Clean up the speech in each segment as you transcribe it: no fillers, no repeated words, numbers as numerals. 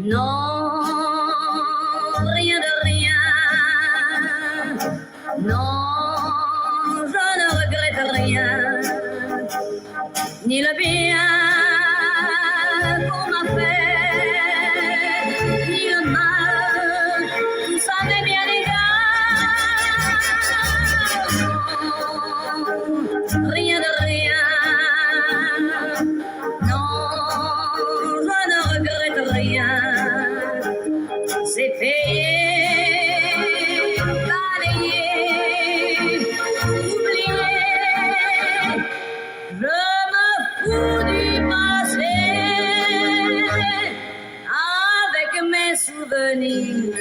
Non, rien de rien. Non, je ne regrette rien. Ni le bien qu'on m'a fait, ni le mal, tout ça m'est bien égal. Non, rien de rien. Non, je ne regrette rien. C'est payé, balayé, oublié. Je me fous du passé avec mes souvenirs.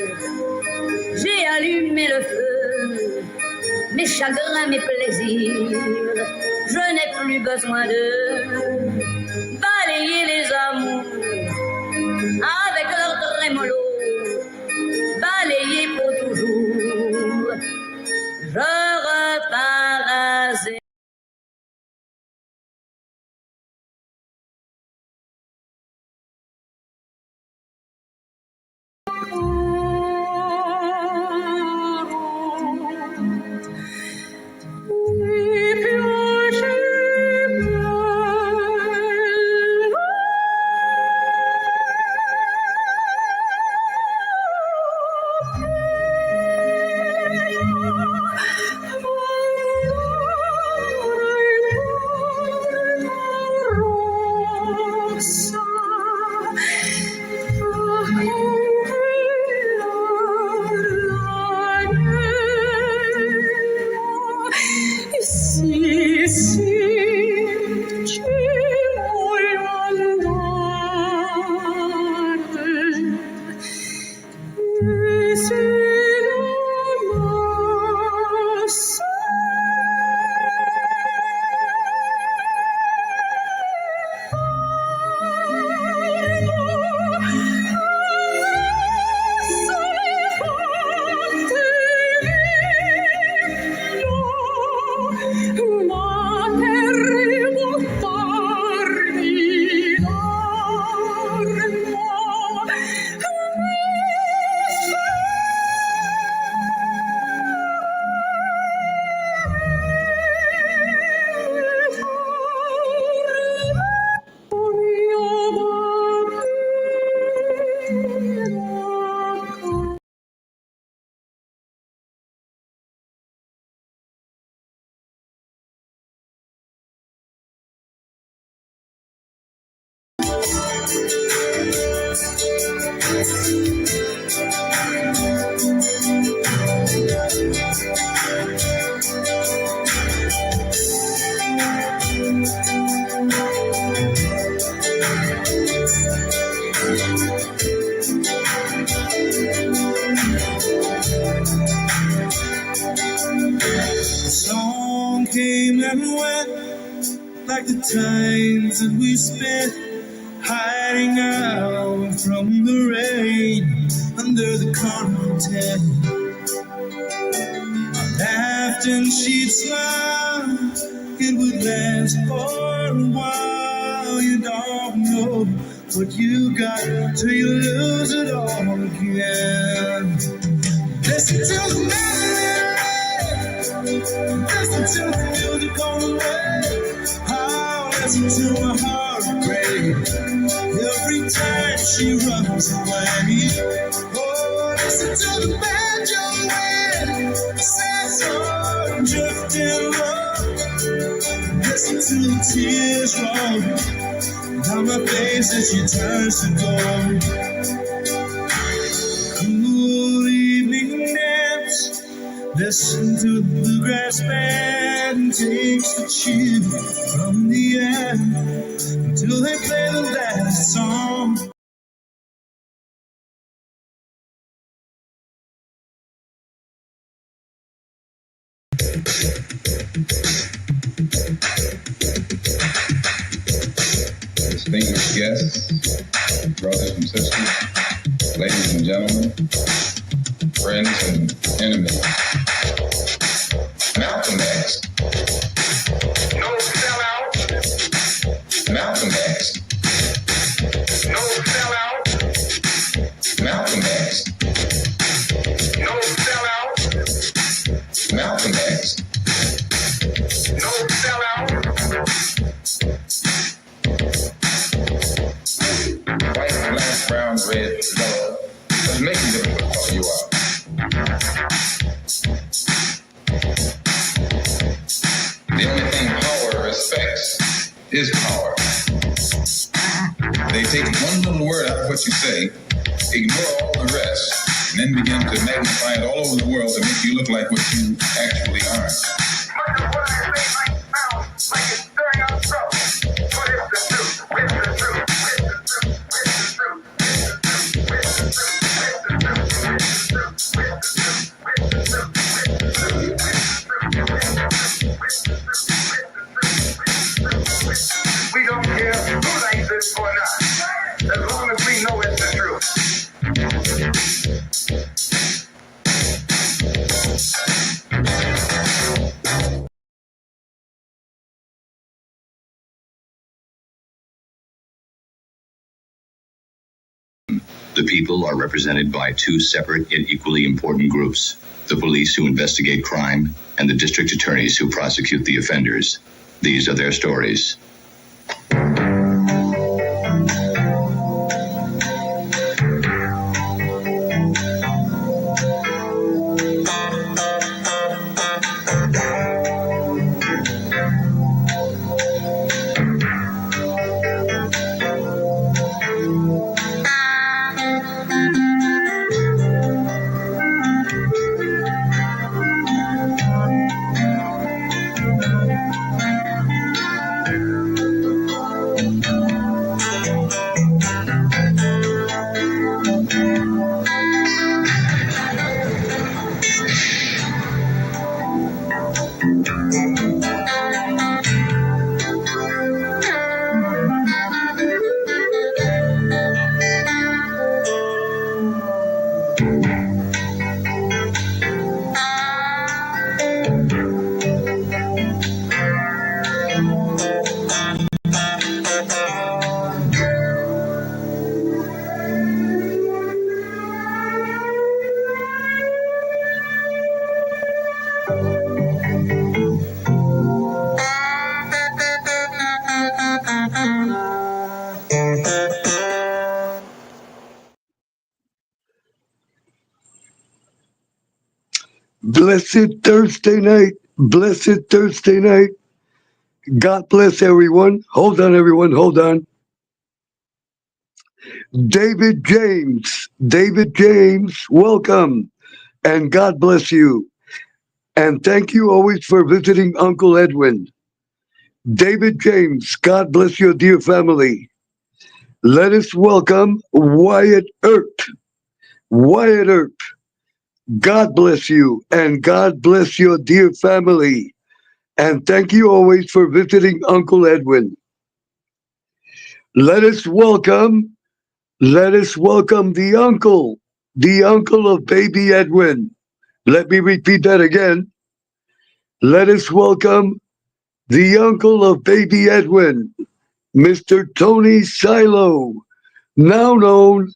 J'ai allumé le feu, mes chagrins, mes plaisirs. Je n'ai plus besoin de balayer les amours avec leur trémolo. Balayé pour toujours, je repars à zéro. Like the times that we spent hiding out from the rain under the carnival tent. I laughed and she'd smile, it would last for a while. You don't know what you got till you lose it all again. Listen to the melody, listen to the music on the way. Listen to my heart break every time she runs away. Oh, listen to the banjo wind, sad song drifting low. Listen to the tears roll down my face as she turns to gold. Cool evening dance. Listen to the bluegrass band takes the chill from the air until they play the last song. Distinguished guests, brothers and sisters, Ladies and gentlemen, friends and enemies, Malcolm X. No sellout. Malcolm X. No sellout. Malcolm X. No sellout. Malcolm X. No sellout. White, black, brown, red, yellow. Doesn't make any difference what color you are. The only thing power respects is power. They take one little word out of what you say, ignore all the rest, and then begin to magnify it all over the world to make you look like what you actually are. Much of what I say might sound like it's stirring up trouble, but it's the truth. It's the truth. We don't care who likes it or not, as long as we know it's the truth. The people are represented by two separate yet equally important groups: the police who investigate crime and the district attorneys who prosecute the offenders. These are their stories. Blessed Thursday night. Blessed Thursday night. God bless everyone. Hold on, everyone. Hold on. David James. David James, welcome. And God bless you. And thank you always for visiting Uncle Edwin. David James, God bless your dear family. Let us welcome Wyatt Earp. Wyatt Earp. God bless you and God bless your dear family. And thank you always for visiting Uncle Edwin. Let us welcome the uncle of baby Edwin. Let me repeat that again. Let us welcome the uncle of baby Edwin, Mr. Tony Silo, now known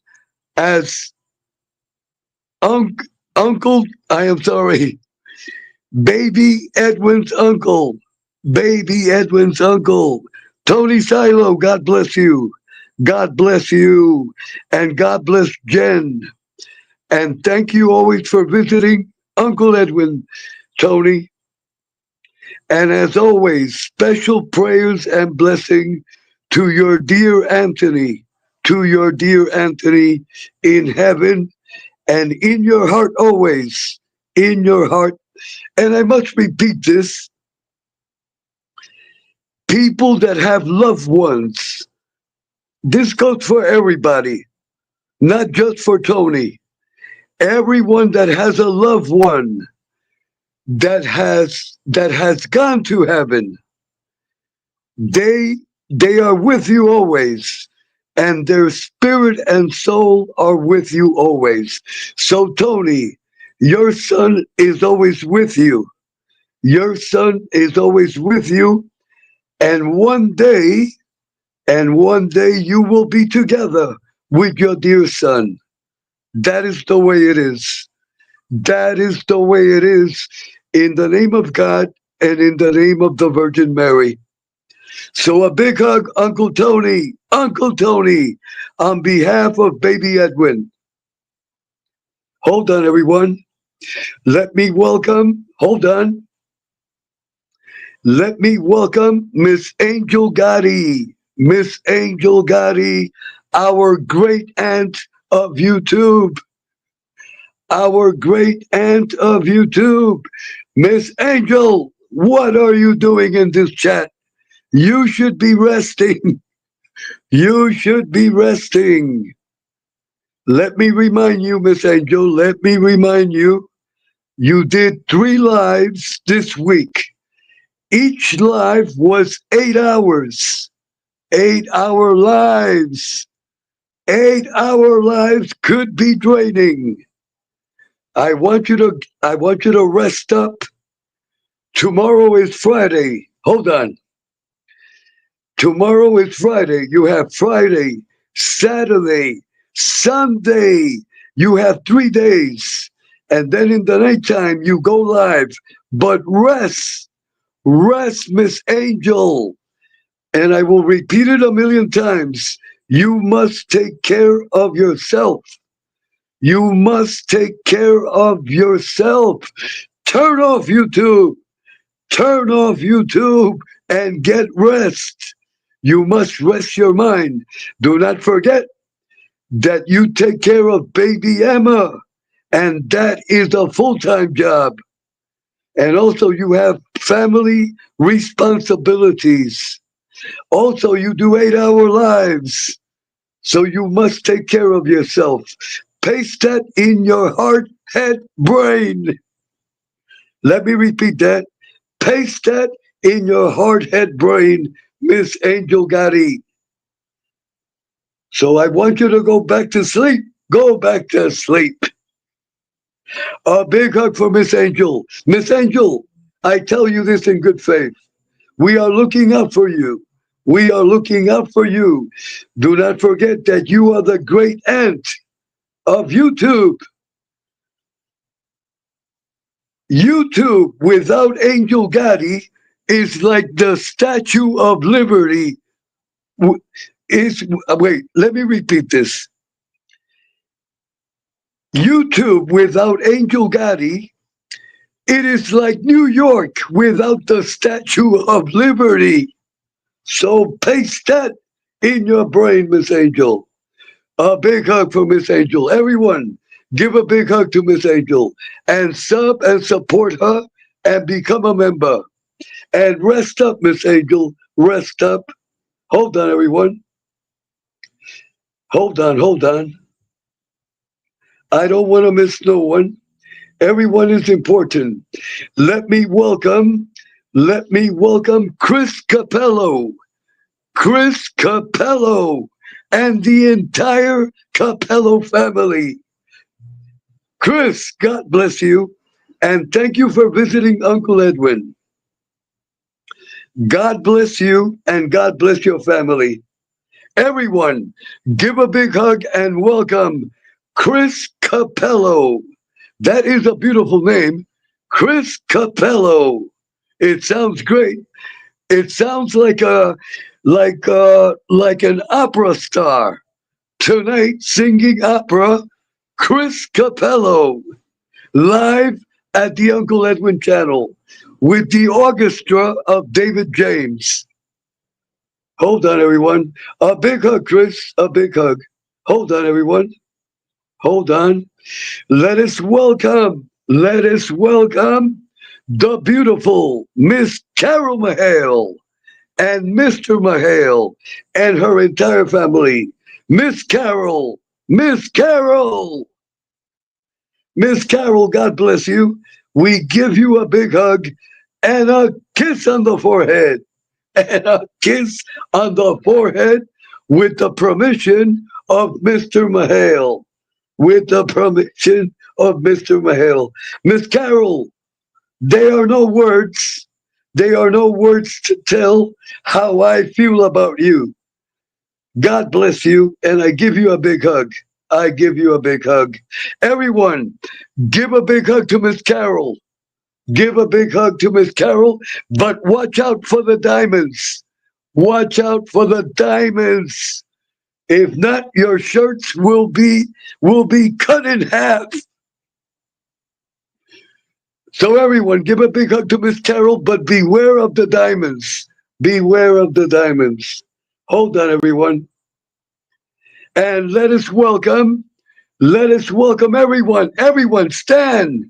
as Baby Edwin's uncle. Baby Edwin's uncle. Tony Silo, God bless you. God bless you. And God bless Jen. And thank you always for visiting Uncle Edwin, Tony. And as always, special prayers and blessing to your dear Anthony, in heaven and in your heart always, in your heart. And I must repeat this. People that have loved ones, this goes for everybody, not just for Tony. Everyone that has a loved one that has gone to heaven, they are with you always. and their spirit and soul are with you always. So, Tony, your son is always with you. Your son is always with you, and one day you will be together with your dear son. That is the way it is. That is the way it is. In the name of God and in the name of the Virgin Mary. So a big hug, Uncle Tony. Uncle Tony, on behalf of baby Edwin. Hold on, everyone. Let me welcome, hold on. Let me welcome Miss Angel Gotti. Miss Angel Gotti, our great aunt of YouTube. Our great aunt of YouTube. Miss Angel, what are you doing in this chat? You should be resting. You should be resting. Let me remind you, Miss Angel, let me remind you, you did 3 lives this week. Each live was 8 hours. 8-hour lives. 8-hour lives could be draining. I want you to rest up. Tomorrow is Friday. Hold on. Tomorrow is Friday. You have Friday, Saturday, Sunday. You have 3 days. And then in the nighttime, you go live. But rest. Rest, Miss Angel. And I will repeat it a million times. You must take care of yourself. You must take care of yourself. Turn off YouTube. Turn off YouTube and get rest. You must rest your mind. Do not forget that you take care of baby Emma, and that is a full-time job. And also you have family responsibilities. Also, you do 8-hour lives. So you must take care of yourself. Paste that in your heart, head, brain. Let me repeat that. Paste that in your heart, head, brain, Miss Angel Gotti. So I want you to go back to sleep. Go back to sleep. A big hug for Miss Angel. Miss Angel, I tell you this in good faith. We are looking out for you. We are looking out for you. Do not forget that you are the great aunt of YouTube. YouTube without Angel Gotti is like the Statue of Liberty. Wait, let me repeat this. YouTube without Angel Gotti, it is like New York without the Statue of Liberty. So paste that in your brain, Miss Angel. A big hug for Miss Angel. Everyone, give a big hug to Miss Angel and sub and support her and become a member. And rest up, Miss Angel. Rest up. Hold on, everyone. Hold on. I don't want to miss no one. Everyone is important. Let me welcome Chris Capello. Chris Capello and the entire Capello family. Chris, God bless you. And thank you for visiting Uncle Edwin. God bless you and God bless your family. Everyone, give a big hug and welcome Chris Capello. That is a beautiful name. Chris Capello. It sounds great. It sounds like an opera star. Tonight, singing opera, Chris Capello, live at the Uncle Edwin channel with the orchestra of David James. Hold on, everyone. A big hug, Chris. A big hug. Hold on, everyone. Hold on. Let us welcome the beautiful Miss Carol Mahale and Mr. Mahale and her entire family. Miss Carol, Miss Carol, Miss Carol, God bless you. We give you a big hug and a kiss on the forehead. And a kiss on the forehead. with the permission of Mr. Mahale. With the permission of Mr. Mahale. Miss Carol, there are no words. There are no words to tell how I feel about you. God bless you, and I give you a big hug. I give you a big hug. Everyone, give a big hug to Miss Carol. Give a big hug to Miss Carol, but watch out for the diamonds. Watch out for the diamonds. If not, your shirts will be cut in half. So everyone, give a big hug to Miss Carol, but beware of the diamonds. Beware of the diamonds. Hold on, everyone. And let us welcome everyone. Everyone, stand.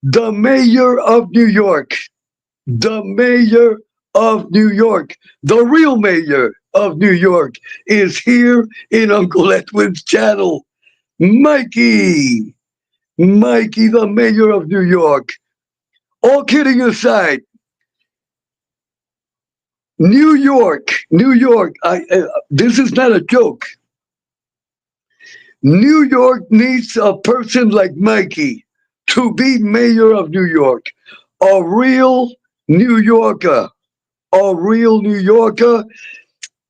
The mayor of New York. The mayor of New York. The real mayor of New York is here in Uncle Edwin's channel. Mikey. Mikey, the mayor of New York. All kidding aside, New York, this is not a joke. New York needs a person like Mikey to be mayor of New York. A real New Yorker. A real New Yorker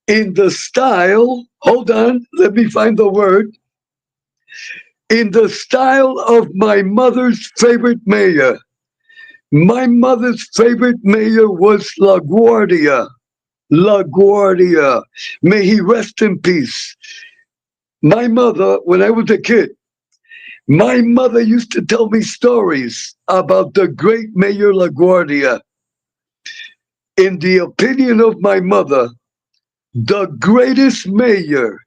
in the style, hold on, let me find the word. In the style of my mother's favorite mayor. My mother's favorite mayor was LaGuardia. LaGuardia. May he rest in peace. My mother, when I was a kid, my mother used to tell me stories about the great Mayor LaGuardia. In the opinion of my mother, the greatest mayor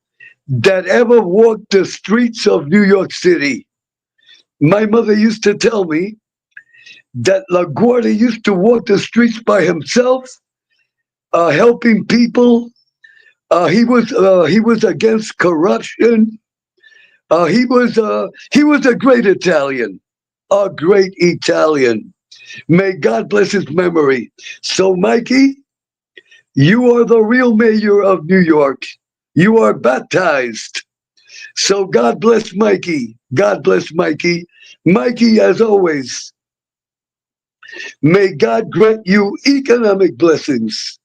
that ever walked the streets of New York City. My mother used to tell me that LaGuardia used to walk the streets by himself, helping people. He was against corruption. He was a great Italian, a great Italian. May God bless his memory. So, Mikey, you are the real mayor of New York. You are baptized. So God bless Mikey. God bless Mikey. Mikey, as always, may God grant you economic blessings.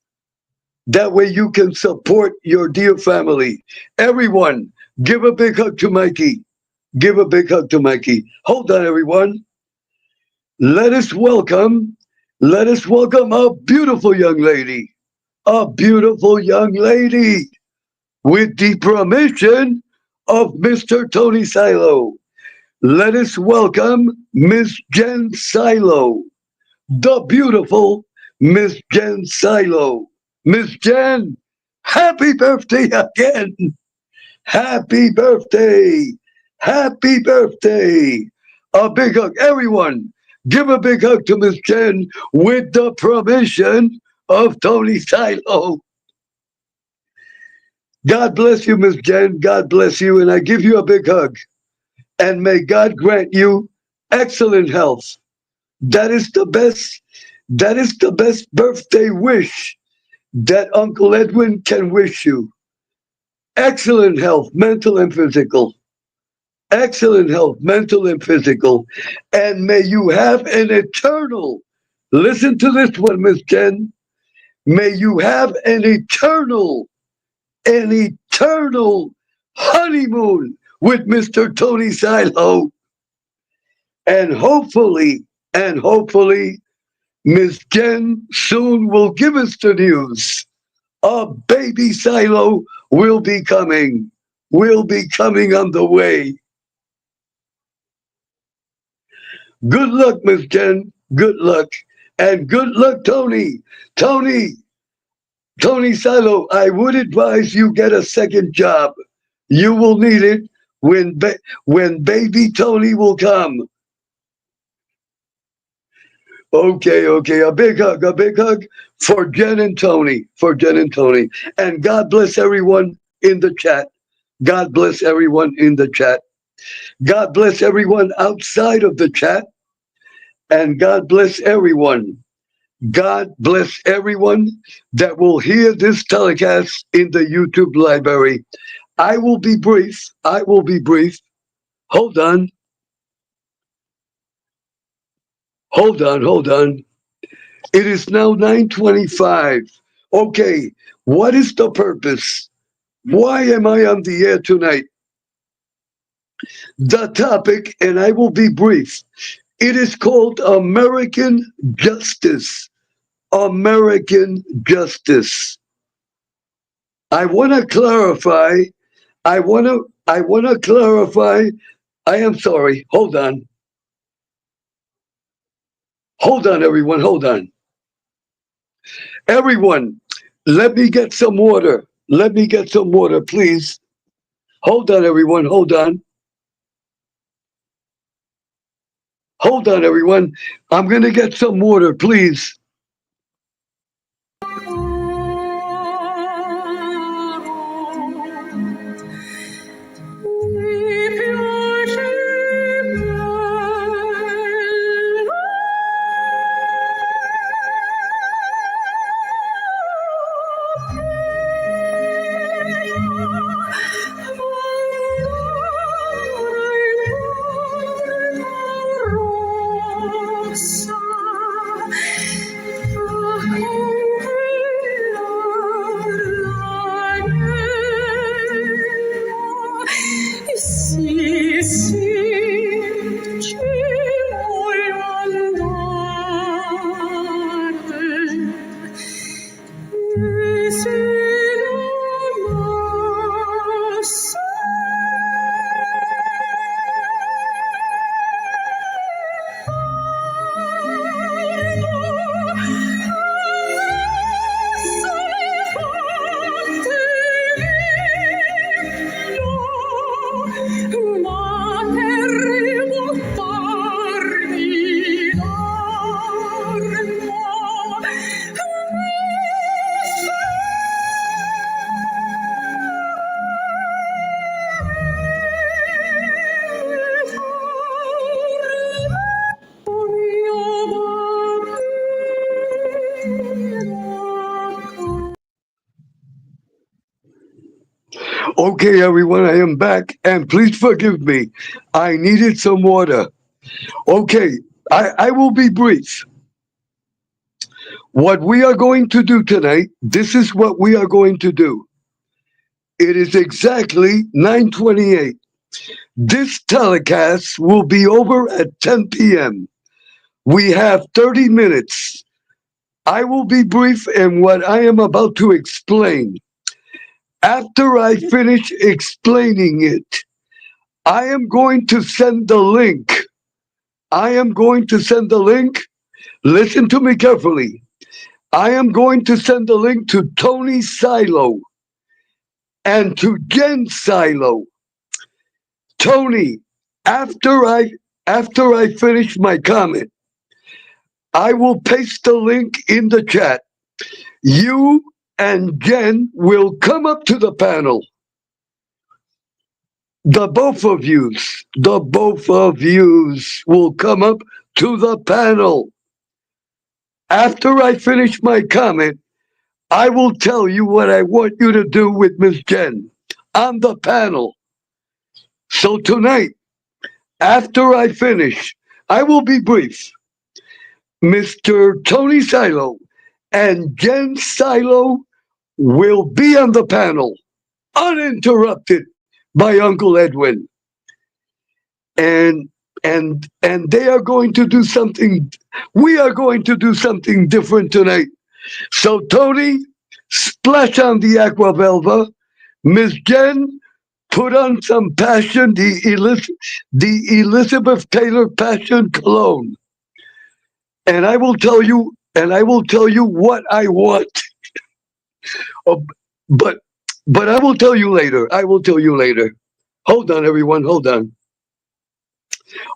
That way you can support your dear family. Everyone, give a big hug to Mikey. Give a big hug to Mikey. Hold on, everyone. Let us welcome a beautiful young lady. A beautiful young lady. With the permission of Mr. Tony Silo. Let us welcome Miss Jen Silo. The beautiful Miss Jen Silo. Miss Jen, happy birthday again. Happy birthday. Happy birthday. A big hug. Everyone, give a big hug to Miss Jen with the permission of Tony Silo. God bless you, Miss Jen. God bless you. And I give you a big hug. And may God grant you excellent health. That is the best birthday wish that Uncle Edwin can wish you. Excellent health, mental and physical. Excellent health, mental and physical. And may you have an eternal, listen to this one, Miss Jen. May you have an eternal honeymoon with Mr. Tony Silo. And hopefully, Miss Jen soon will give us the news. A baby Silo will be coming on the way. Good luck, Miss Jen. Good luck. And good luck, Tony. Tony Silo, I would advise you get a second job. You will need it when baby Tony will come. Okay. A big hug for Jen and Tony. And God bless everyone in the chat. God bless everyone in the chat. God bless everyone outside of the chat. And God bless everyone God bless everyone that will hear this telecast in the YouTube library. I will be brief. I will be brief. Hold on. Hold on. Hold on. It is now 9:25. Okay, what is the purpose? Why am I on the air tonight? The topic, and I will be brief. It is called American Justice. American Justice. I want to clarify. I want to clarify. I am sorry. Hold on. Hold on, everyone. Hold on. Everyone, let me get some water. Let me get some water, please. Hold on, everyone. Hold on. Hold on, everyone. I'm going to get some water, please. Sì, sì, ci voglio andare. E se non so Okay, everyone, I am back, and please forgive me. I needed some water. Okay, I will be brief. What we are going to do tonight, this is what we are going to do. It is exactly 9:28. This telecast will be over at 10 p.m. We have 30 minutes. I will be brief in what I am about to explain. After I finish explaining it, I am going to send the link. I am going to send the link. Listen to me carefully. I am going to send the link to Tony Silo and to Jen Silo. Tony, after I finish my comment, I will paste the link in the chat. You and Jen will come up to the panel. The both of yous will come up to the panel. After I finish my comment, I will tell you what I want you to do with Miss Jen on the panel. So tonight, after I finish, I will be brief. Mr. Tony Silo and Jen Silo will be on the panel, uninterrupted by Uncle Edwin. And they are going to do something, we are going to do something different tonight. So Tony, splash on the Aqua Velva. Miss Jen, put on some passion, the Elizabeth Taylor Passion Cologne. And I will tell you what I want. But I will tell you later. I will tell you later. Hold on, everyone. Hold on.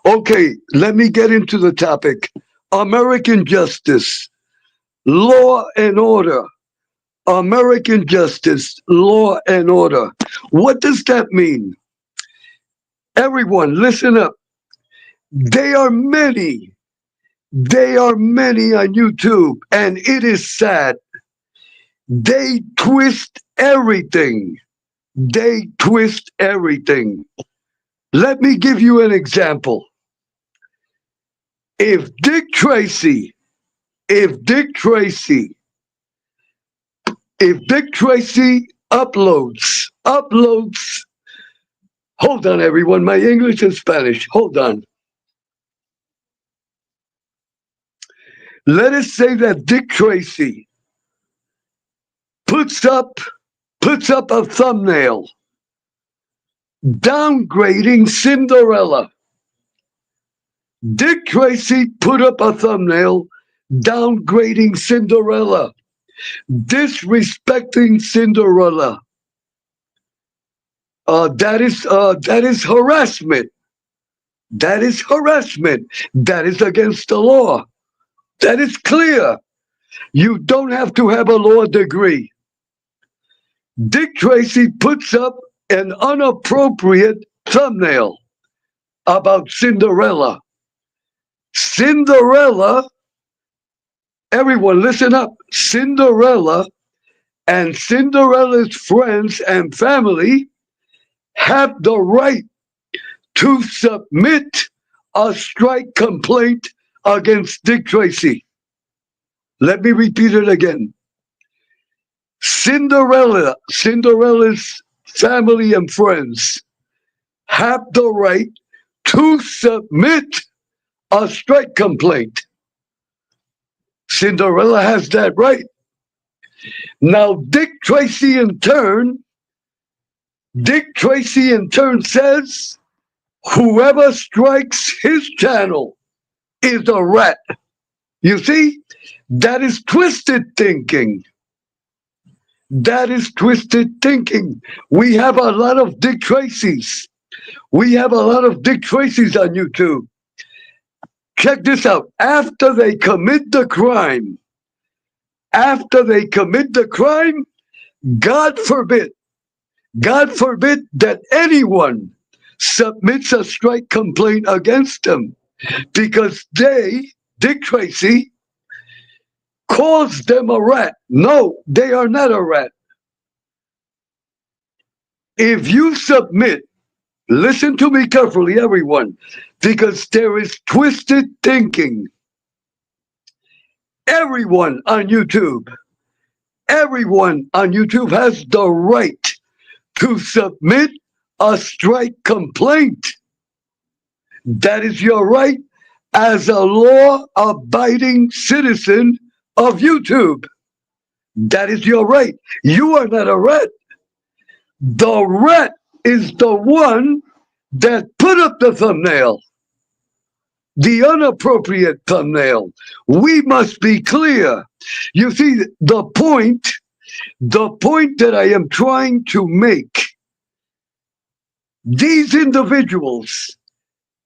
Okay, let me get into the topic. American justice, law and order. American justice, law and order. What does that mean? Everyone, listen up. There are many They are many on YouTube, and it is sad. They twist everything. They twist everything. Let me give you an example. If Dick Tracy uploads, hold on everyone, my English and Spanish, hold on. Let us say that Dick Tracy puts up a thumbnail downgrading Cinderella. Dick Tracy put up a thumbnail downgrading Cinderella, disrespecting Cinderella. That is harassment. That is harassment. That is against the law. That is clear. You don't have to have a law degree. Dick Tracy puts up an inappropriate thumbnail about Cinderella. Cinderella, everyone listen up. Cinderella and Cinderella's friends and family have the right to submit a strike complaint against Dick Tracy. Let me repeat it again. Cinderella's family and friends have the right to submit a strike complaint. Cinderella has that right. Now, Dick Tracy in turn says, whoever strikes his channel is a rat. You see, that is twisted thinking. That is twisted thinking. We have a lot of Dick Tracys. We have a lot of Dick Tracys on YouTube. Check this out. After they commit the crime, God forbid that anyone submits a strike complaint against them, because Dick Tracy, calls them a rat. No, they are not a rat. If you submit, listen to me carefully, everyone, because there is twisted thinking. Everyone on YouTube has the right to submit a strike complaint. That is your right as a law-abiding citizen of YouTube. That is your right. You are not a rat. The rat is the one that put up the thumbnail, the inappropriate thumbnail. We must be clear. You see, the point that I am trying to make, these individuals,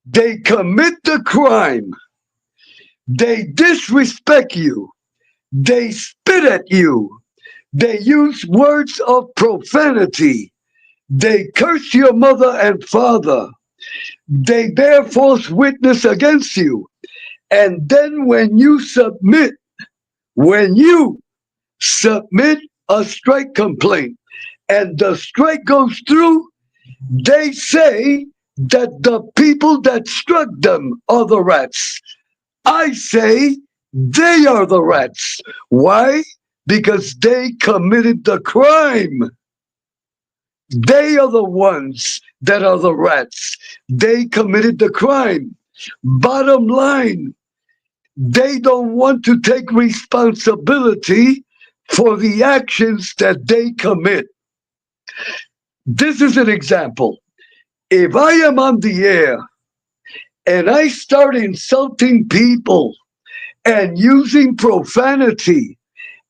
they commit the crime, they disrespect you, they spit at you, they use words of profanity, they curse your mother and father, they bear false witness against you. And then when you submit a strike complaint and the strike goes through, they say that the people that struck them are the rats. I say they are the rats. Why? Because they committed the crime. They are the ones that are the rats. They committed the crime. Bottom line, they don't want to take responsibility for the actions that they commit. This is an example. If I am on the air and I start insulting people and using profanity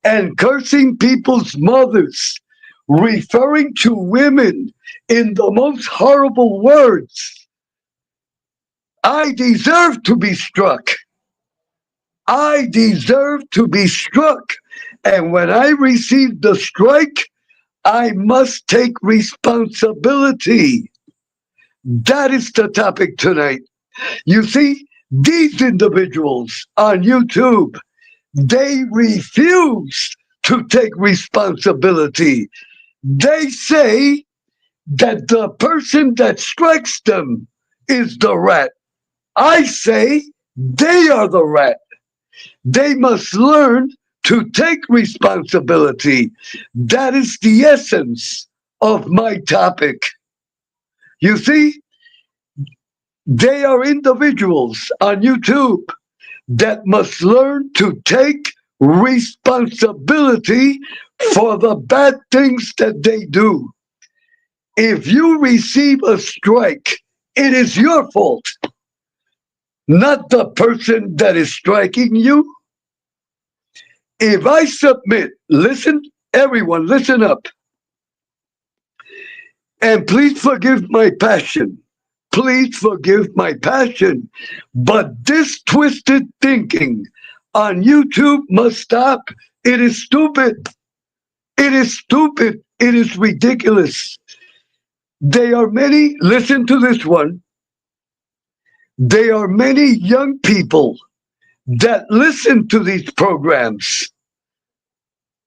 and cursing people's mothers, referring to women in the most horrible words, I deserve to be struck. I deserve to be struck. And when I receive the strike, I must take responsibility. That is the topic tonight. You see, These individuals on YouTube, they refuse to take responsibility. They say that the person that strikes them is the rat. I say they are the rat. They must learn to take responsibility. That is the essence of my topic. You see, they are individuals on YouTube that must learn to take responsibility for the bad things that they do. If you receive a strike, it is your fault, not the person that is striking you. If I submit, listen, everyone, listen up. And please forgive my passion. Please forgive my passion. But this twisted thinking on YouTube must stop. It is stupid. It is stupid. It is ridiculous. There are many, listen to this one. There are many young people that listen to these programs.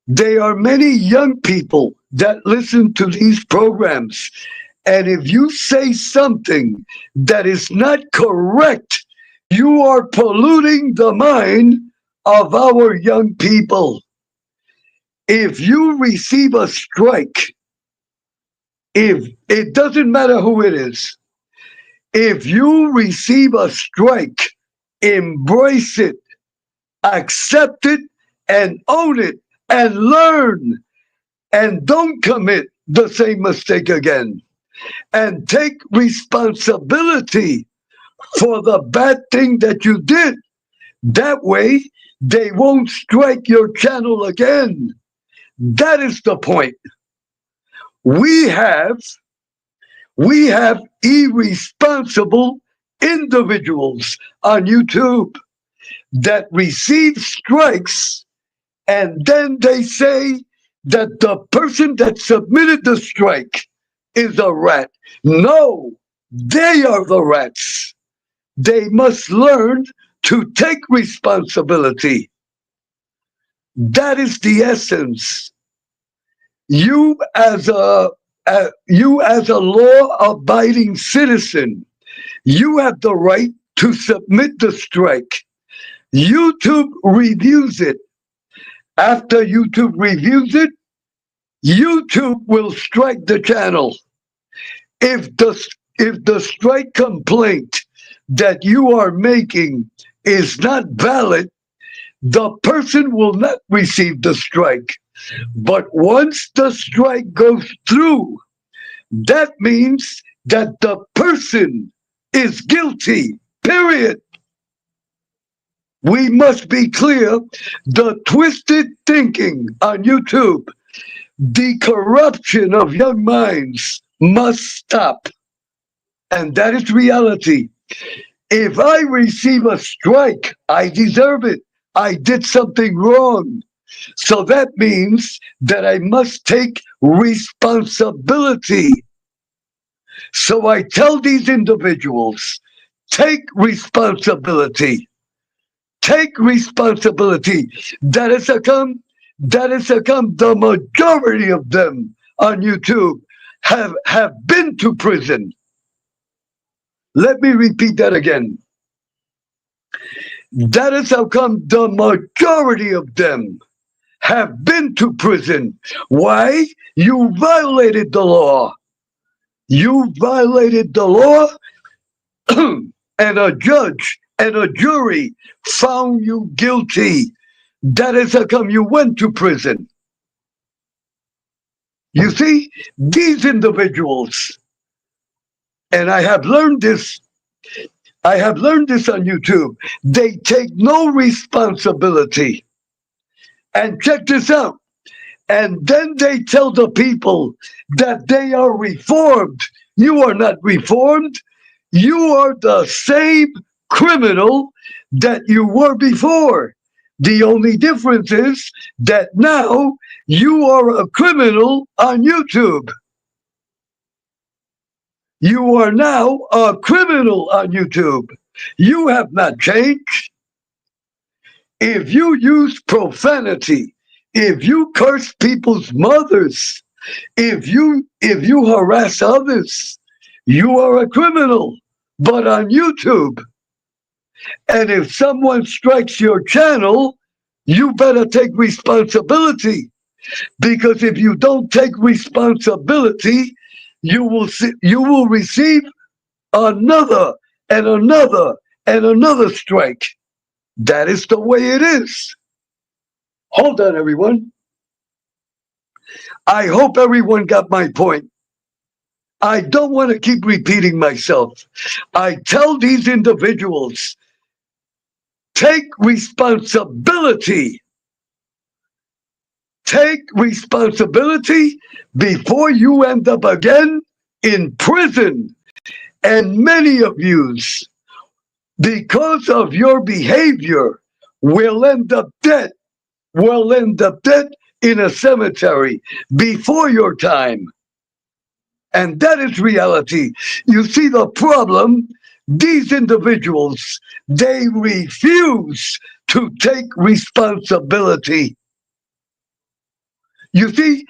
There are many young people that listen to these programs. And if you say something that is not correct, you are polluting the mind of our young people. If you receive a strike, if it doesn't matter who it is, if you receive a strike, embrace it, accept it, and own it, and learn, and don't commit the same mistake again, and take responsibility for the bad thing that you did. That way, they won't strike your channel again. That is the point. We have irresponsible individuals on YouTube that receive strikes, and then they say that the person that submitted the strike is a rat. No, they are the rats. They must learn to take responsibility. That is the essence. You as a law-abiding citizen, you have the right to submit the strike. YouTube reviews it. After YouTube reviews it, YouTube will strike the channel. If the strike complaint that you are making is not valid, the person will not receive the strike. But once the strike goes through, that means that the person is guilty, period. We must be clear. The twisted thinking on YouTube, the corruption of young minds must stop. And that is reality. If I receive a strike, I deserve it. I did something wrong. So that means that I must take responsibility. So I tell these individuals, take responsibility. Take responsibility. That has become the majority of them on YouTube have been to prison. Let me repeat that again. That is how come the majority of them have been to prison. Why? You violated the law. You violated the law, and a judge and a jury found you guilty. That is how come you went to prison. You see, these individuals, and I have learned this on YouTube, they take no responsibility. And check this out. And then they tell the people that they are reformed. You are not reformed. You are the same criminal that you were before. The only difference is that now you are a criminal on YouTube. You are now a criminal on YouTube. You have not changed. If you use profanity, if you curse people's mothers, if you harass others, you are a criminal. But on YouTube, and if someone strikes your channel, you better take responsibility. Because if you don't take responsibility, you will receive another and another and another strike. That is the way it is. Hold on, everyone. I hope everyone got my point. I don't want to keep repeating myself. I tell these individuals, take responsibility. Take responsibility before you end up again in prison. And many of you, because of your behavior, will end up dead. Will end up dead in a cemetery before your time. And that is reality. You see the problem? These individuals, they refuse to take responsibility. You see,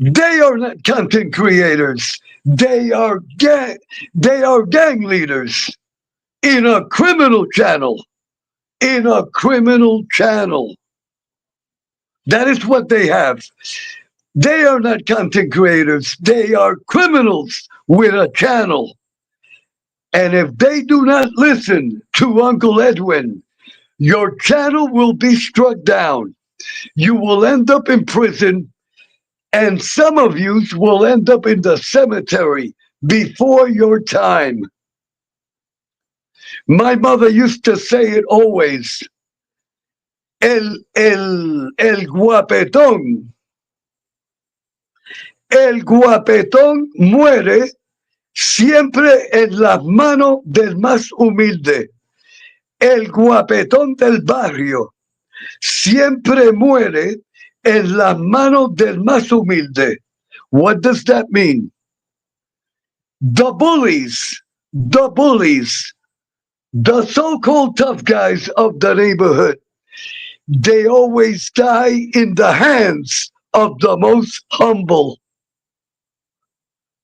they are not content creators. They are gang leaders in a criminal channel. In a criminal channel. That is what they have. They are not content creators. They are criminals with a channel. And if they do not listen to Uncle Edwin, your channel will be struck down. You will end up in prison, and some of you will end up in the cemetery before your time. My mother used to say it always. El guapetón. El guapetón muere siempre en las manos del más humilde. El guapetón del barrio siempre muere en las manos del más humilde. What does that mean? The bullies, the so-called tough guys of the neighborhood, they always die in the hands of the most humble.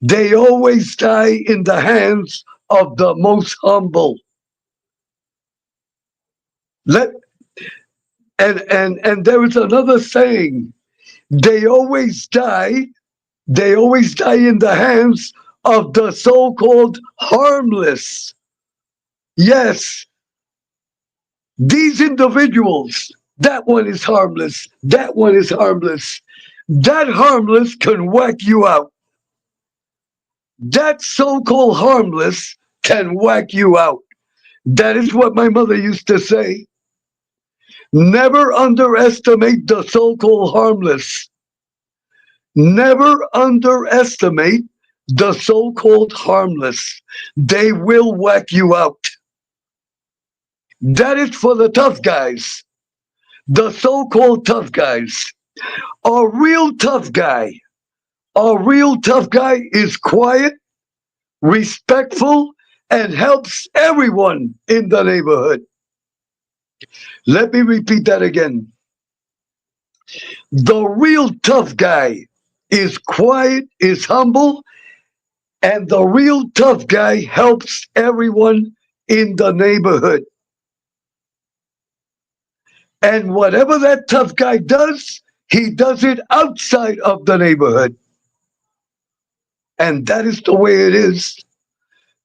They always die in the hands of the most humble. And there is another saying, they always die in the hands of the so-called harmless. Yes, these individuals, that one is harmless, that one is harmless. That harmless can whack you out. That so-called harmless can whack you out. That is what my mother used to say. Never underestimate the so-called harmless. Never underestimate the so-called harmless. They will whack you out. That is for the tough guys. The so-called tough guys. A real tough guy is quiet, respectful, and helps everyone in the neighborhood. Let me repeat that again. The real tough guy is quiet, is humble, and the real tough guy helps everyone in the neighborhood. And whatever that tough guy does, he does it outside of the neighborhood. And that is the way it is.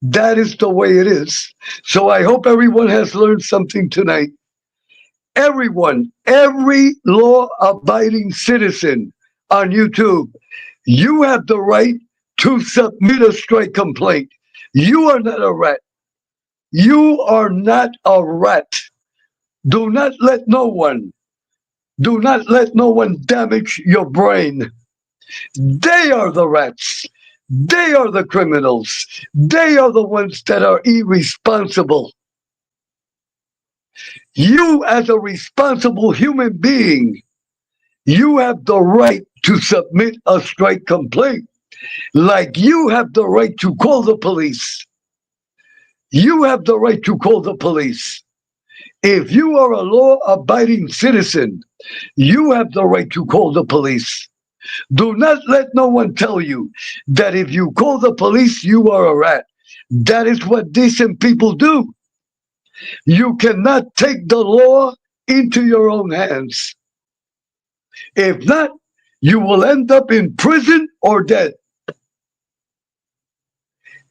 That is the way it is. So I hope everyone has learned something tonight. Everyone, every law-abiding citizen on YouTube, you have the right to submit a strike complaint. You are not a rat. You are not a rat. Do not let no one damage your brain. They are the rats. They are the criminals. They are the ones that are irresponsible. You, as a responsible human being, you have the right to submit a strike complaint. Like you have the right to call the police. You have the right to call the police. If you are a law-abiding citizen, you have the right to call the police. Do not let no one tell you that if you call the police, you are a rat. That is what decent people do. You cannot take the law into your own hands. If not, you will end up in prison or dead.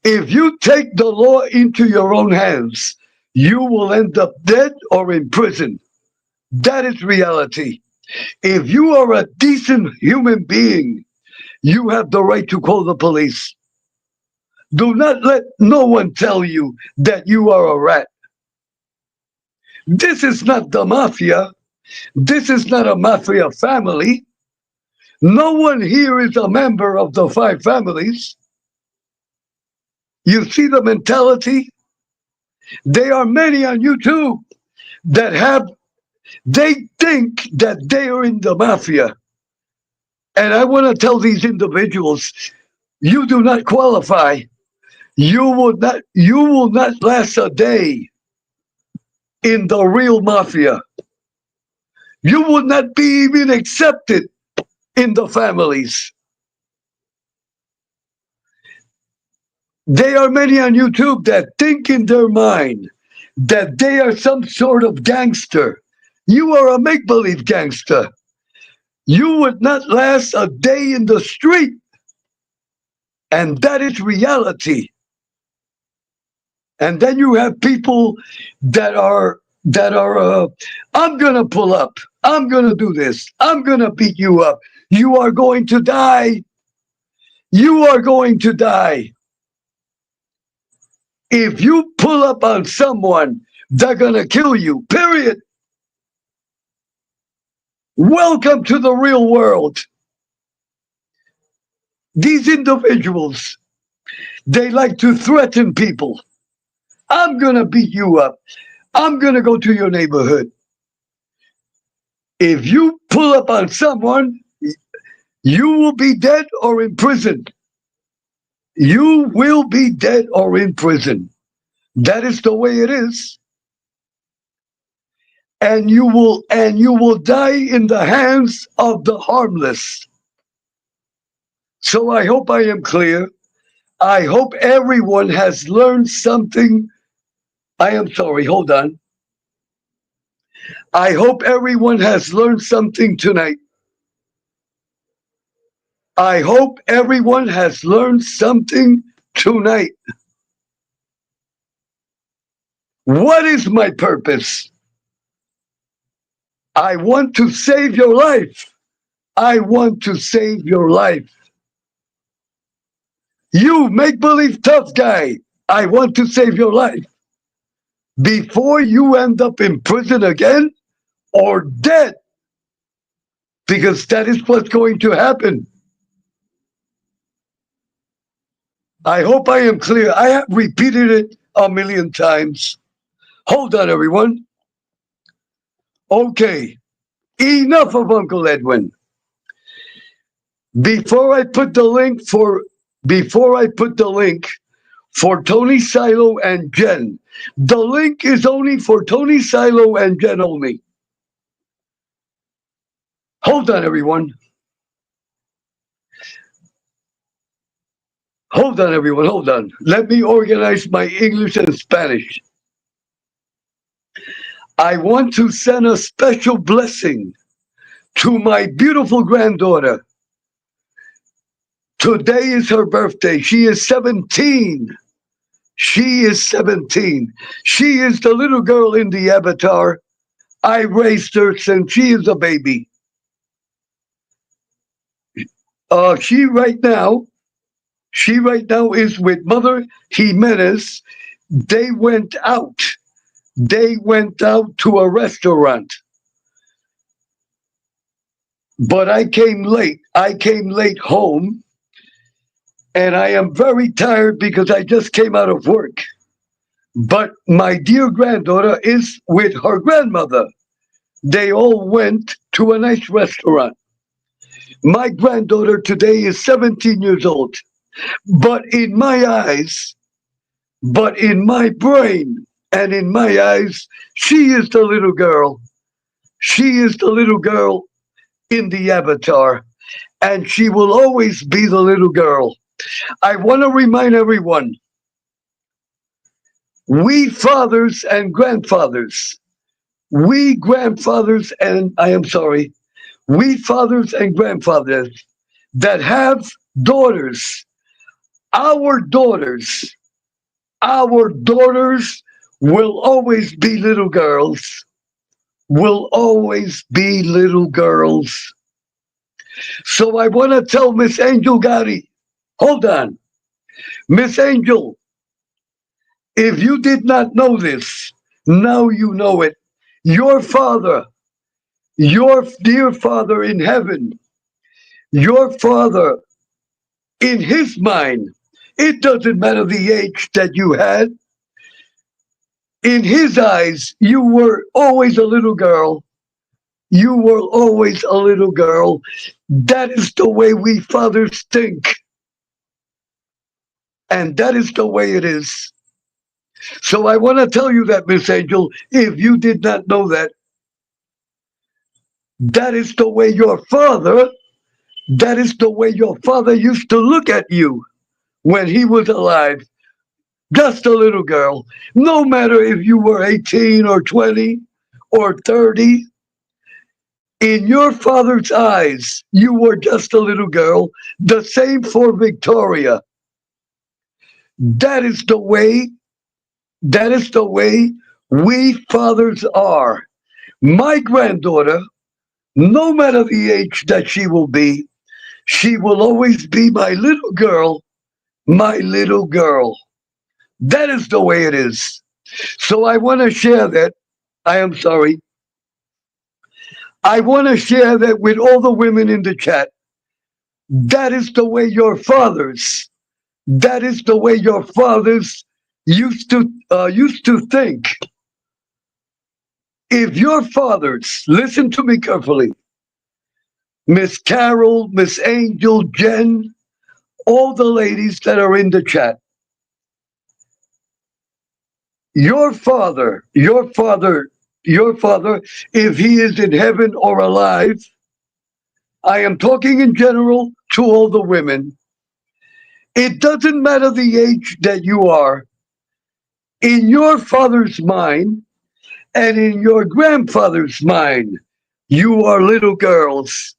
If you take the law into your own hands, you will end up dead or in prison. That is reality. If you are a decent human being, you have the right to call the police. Do not let no one tell you that you are a rat. This is not the mafia. This is not a mafia family. No one here is a member of the 5 families. You see the mentality? There are many on YouTube that they think that they are in the mafia. And I want to tell these individuals, you do not qualify. You will not last a day in the real mafia. You will not be even accepted in the families. There are many on YouTube that think in their mind that they are some sort of gangster. You are a make-believe gangster. You would not last a day in the street. And that is reality. And then you have people that are I'm going to pull up. I'm going to do this. I'm going to beat you up. You are going to die. You are going to die. If you pull up on someone, they're going to kill you, period. Welcome to the real world. These individuals, they like to threaten people. I'm going to beat you up. I'm going to go to your neighborhood. If you pull up on someone, you will be dead or in prison. You will be dead or in prison. That is the way it is. And you will die in the hands of the harmless. So I hope I am clear. I hope everyone has learned something. I am sorry, hold on. I hope everyone has learned something tonight. I hope everyone has learned something tonight. What is my purpose? I want to save your life. I want to save your life. You make-believe tough guy, I want to save your life. Before you end up in prison again or dead. Because that is what's going to happen. I hope I am clear. I have repeated it a million times. Hold on, everyone. Okay, enough of Uncle Edwin. Before I put the link for Tony Silo and Jen, the link is only for Tony Silo and Jen only. Hold on, everyone. Hold on, everyone. Hold on. Let me organize my English and Spanish. I want to send a special blessing to my beautiful granddaughter. Today is her birthday. She is 17. She is 17. She is the little girl in the avatar. I raised her since she is a baby. She right now is with Mother Jimenez. They went out to a restaurant. But I came late. I came late home. And I am very tired because I just came out of work. But my dear granddaughter is with her grandmother. They all went to a nice restaurant. My granddaughter today is 17 years old. But in my eyes, But in my brain and in my eyes, she is the little girl. She is the little girl in the avatar, and she will always be the little girl. I want to remind everyone, we fathers and grandfathers, we grandfathers and I am sorry, we fathers and grandfathers that have daughters, our daughters, our daughters will always be little girls, will always be little girls. So I want to tell Miss Angel Gotti, hold on, Miss Angel, if you did not know this, now you know it. Your father, your dear father in heaven, your father in his mind, it doesn't matter the age that you had. In his eyes, you were always a little girl. You were always a little girl. That is the way we fathers think. And that is the way it is. So I want to tell you that, Miss Angel, if you did not know that, that is the way your father, that is the way your father used to look at you when he was alive. Just a little girl. No matter if you were 18 or 20 or 30, in your father's eyes, you were just a little girl. The same for Victoria. That is the way, that is the way we fathers are. My granddaughter, no matter the age that she will always be my little girl, my little girl. That is the way it is. So I want to share that. I am sorry. I want to share that with all the women in the chat. That is the way your fathers, that is the way your fathers used to think. If your fathers, listen to me carefully, Miss Carol, Miss Angel, Jen, all the ladies that are in the chat, your father, your father, your father, if he is in heaven or alive, I am talking in general to all the women. It doesn't matter the age that you are. In your father's mind and in your grandfather's mind, you are little girls.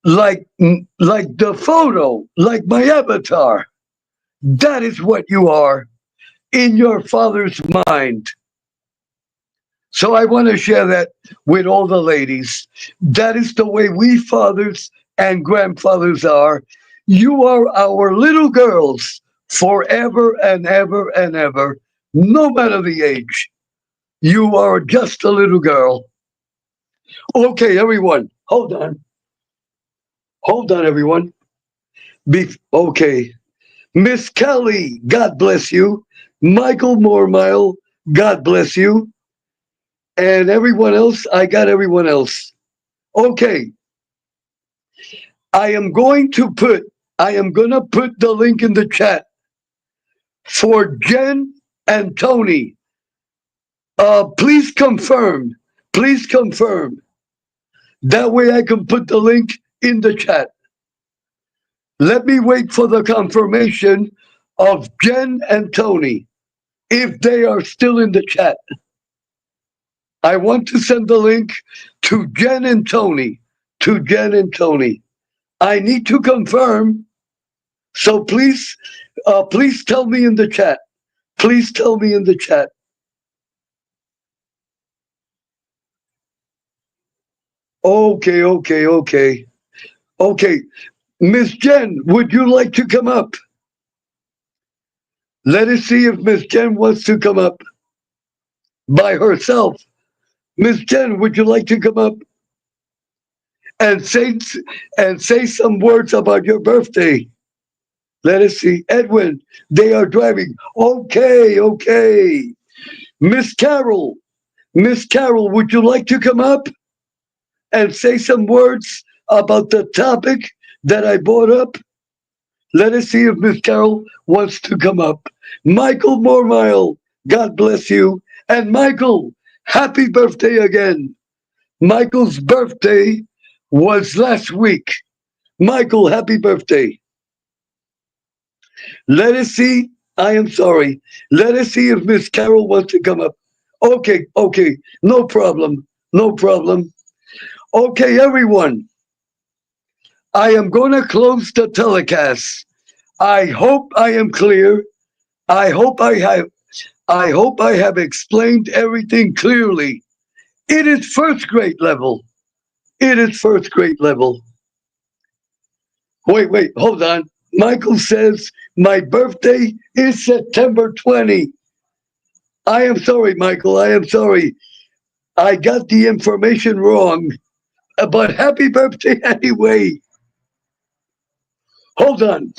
Like the photo, like my avatar. That is what you are in your father's mind. So I want to share that with all the ladies. That is the way we fathers and grandfathers are. You are our little girls forever and ever and ever, no matter the age. You are just a little girl. Okay, everyone, hold on. Hold on, everyone. Okay. Miss Kelly, God bless you. Michael Mormile, God bless you. And everyone else, I got everyone else. Okay. I am going to put the link in the chat for Jen and Tony. Please confirm. Please confirm. That way I can put the link in the chat. Let me wait for the confirmation of Jen and Tony, if they are still in the chat. I want to send the link to Jen and Tony, to Jen and Tony. I need to confirm, so please tell me in the chat. Please tell me in the chat. Okay. Okay, Miss Jen, would you like to come up? Let us see if Miss Jen wants to come up by herself. Miss Jen, would you like to come up and say some words about your birthday? Let us see. Edwin, they are driving. Okay. Miss Carol, would you like to come up and say some words about the topic that I brought up? Let us see if Miss Carol wants to come up. Michael Mormile, God bless you. And Michael, happy birthday again. Michael's birthday was last week. Michael, happy birthday. Let us see. I am sorry. Let us see if Miss Carol wants to come up. Okay, okay. No problem. No problem. Okay, everyone. I am going to close the telecast. I hope I am clear. I hope I have explained everything clearly. It is first grade level. It is first grade level. Wait, hold on. Michael says my birthday is September 20. I am sorry, Michael. I am sorry. I got the information wrong. But happy birthday anyway. Hold on.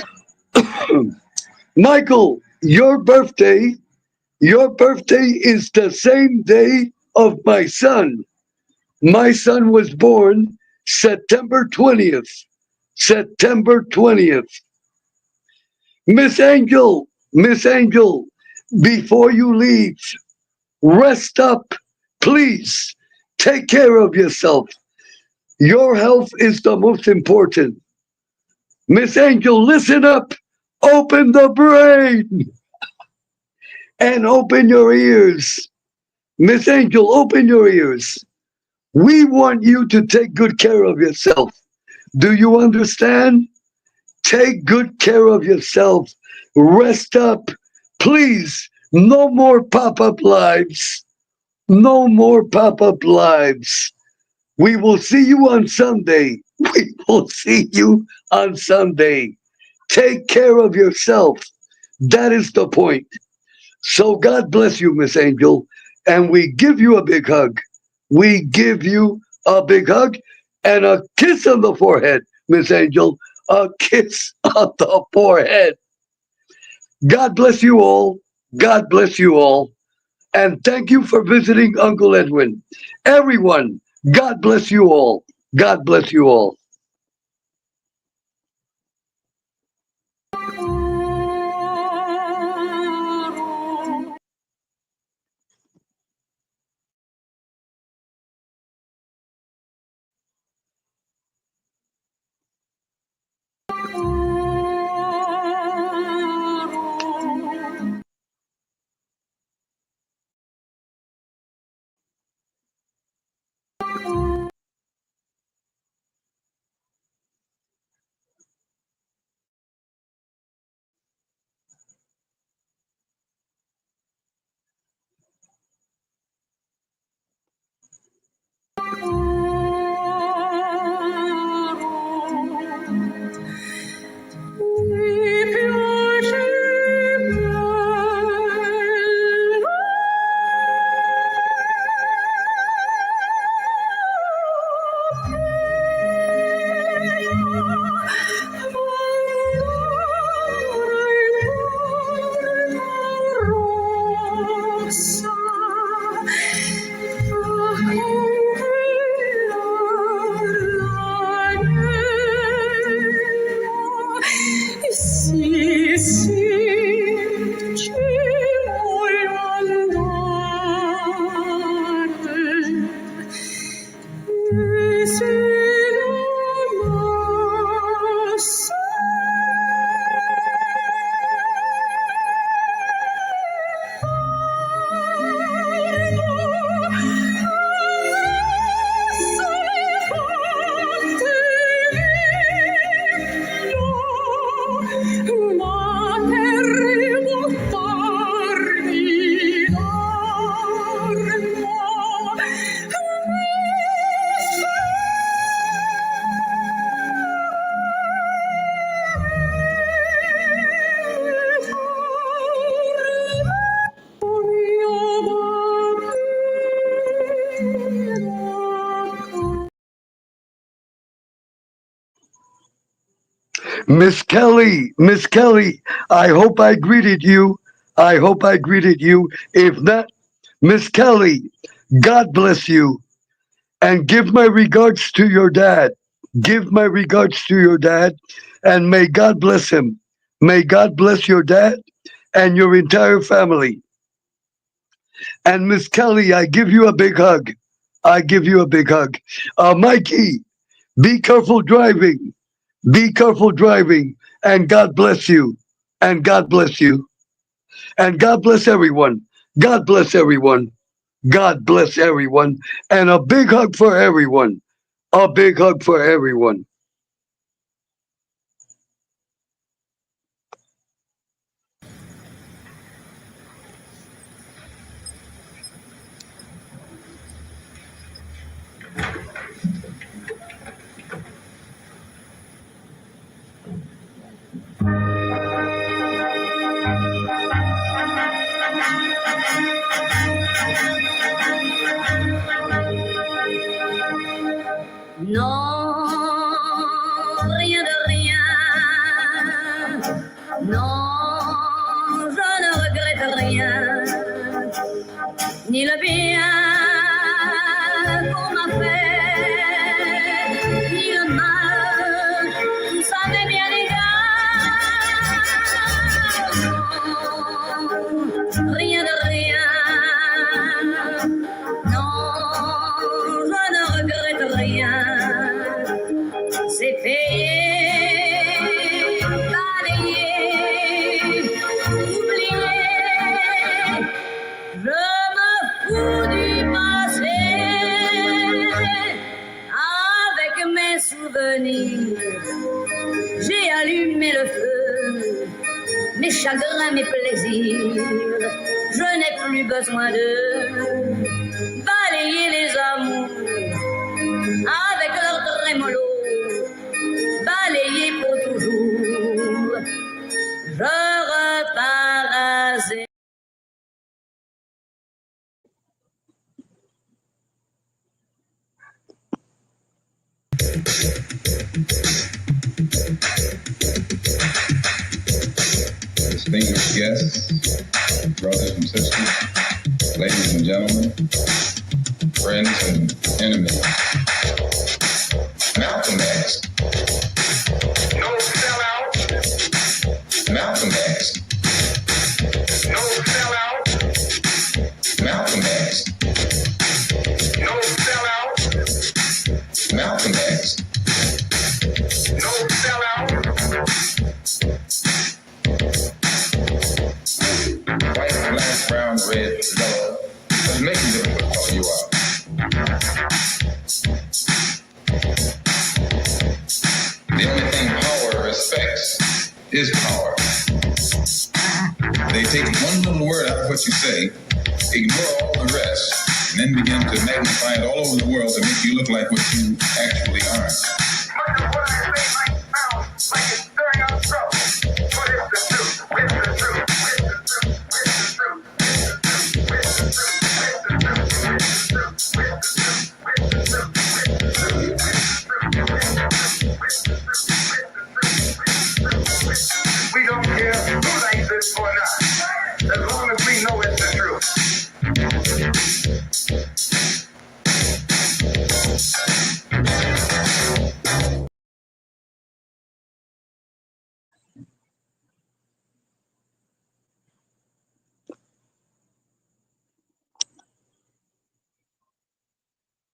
Michael, your birthday is the same day of my son. My son was born September 20th. September 20th. Miss Angel, before you leave, rest up. Please take care of yourself. Your health is the most important. Miss Angel, listen up. Open the brain and open your ears. Miss Angel, open your ears. We want you to take good care of yourself. Do you understand? Take good care of yourself. Rest up. Please, no more pop-up lives. No more pop-up lives. We will see you on Sunday. We will see you on Sunday. Take care of yourself. That is the point. So God bless you, Miss Angel. And we give you a big hug. We give you a big hug and a kiss on the forehead, Miss Angel. A kiss on the forehead. God bless you all. God bless you all. And thank you for visiting Uncle Edwin. Everyone, God bless you all. God bless you all. Sì, sì, ci vuoi andare. E se non Miss Kelly, I hope I greeted you. I hope I greeted you. If not, Miss Kelly, God bless you. And give my regards to your dad. Give my regards to your dad. And may God bless him. May God bless your dad and your entire family. And Miss Kelly, I give you a big hug. I give you a big hug. Mikey, be careful driving. Be careful driving. And God bless you. And God bless you. And God bless everyone. God bless everyone. God bless everyone. And a big hug for everyone. A big hug for everyone. Non, rien de rien. Non, je ne regrette rien. Ni le bien qu'on m'a fait, ni le mal, tout ça m'est bien égal. Non, rien de rien. Non, je ne regrette rien. C'est payé, balayé, oublié. Je me fous du passé avec mes souvenirs. J'ai allumé le feu, mes chagrins, mes plaisirs. Je n'ai plus besoin de balayer les amours avec leur trémolo. Balayé pour toujours, je repars à zéro. Distinguished guests, brothers and sisters, ladies and gentlemen, friends and enemies. Malcolm X. No sellout. Malcolm X. No sellout. Malcolm X. No sellout. Malcolm X. No sellout. White, black, brown, red, yellow. Doesn't make a difference what color you are. The only thing power respects is power. They take one little word out of what you say, ignore all the rest, and then begin to magnify it all over the world to make you look like what you actually aren't.